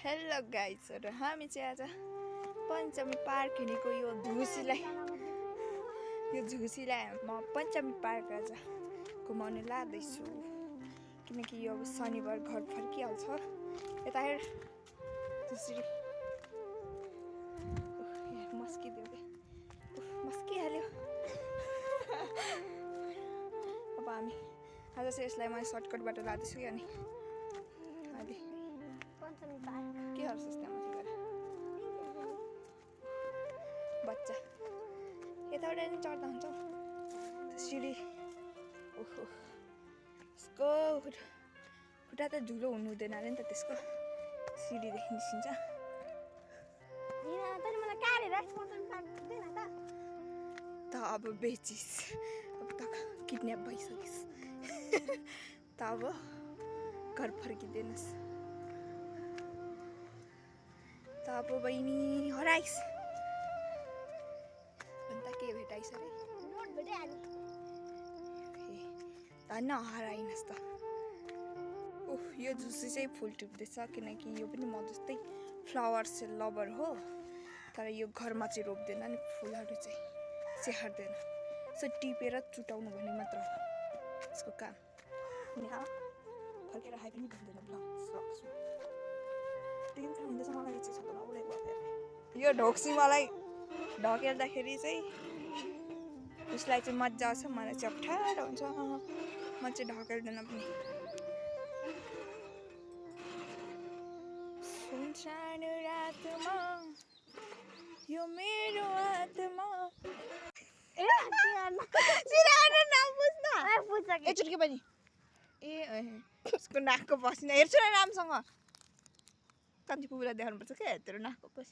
Hello गाइजहरु, हामी चाहिँ आज पञ्चमी पार्क हिँडेको यो झुसीलाई म पञ्चमी पार्क आज घुमाउन लाँदैछु किनकि यो अब शनिबार घर फर्किहाल्छ। यता हेर त्यसरी मस्किदियो के मस्किहाल्यो। अब हामी आज चाहिँ यसलाई म सर्टकटबाट लाँदैछु कि अनि के हर्छस् त्यहाँ माथि गएर बच्चा यताबाट नि चढ्दा हुन्छ सिडी। ओहो यसको खुट्टा त झुलो हुनु हुँदैन अरे नि त, त्यसको सिडीदेखि निस्किन्छ। त अब बेचिस अब त किडन्याप भइसकिस् त अब घर फर्किँदैनस् त अब बहिनी हराइस् अन्त के भेटाइस् अरे धन्न हराइनस् त। ओह यो झुसी चाहिँ फुल टिप्दैछ किनकि यो पनि म जस्तै फ्लावर्स लभर हो, तर यो घरमा चाहिँ रोप्दैन नि फुलहरू चाहिँ स्याहार्दैन, सो टिपेर चुटाउनु भन्ने मात्र हो यसको काम। अनि फर्केर आए पनि भन्दैन मलाई इच्छा छ त यो ढोक्सी मलाई ढकेल्दाखेरि चाहिँ उसलाई चाहिँ मजा आउँछ, मलाई चाहिँ अप्ठ्यारो हुन्छ, म चाहिँ ढकेल्दैन पनि। सुनसान रातमा यो मेरो आत्मा एकचोटि पनि ए उसको नाकको पसिना हेर्छु न राम्रोसँग कति पुरा देखाउनुपर्छ क्या तेरो नाकको पसिना।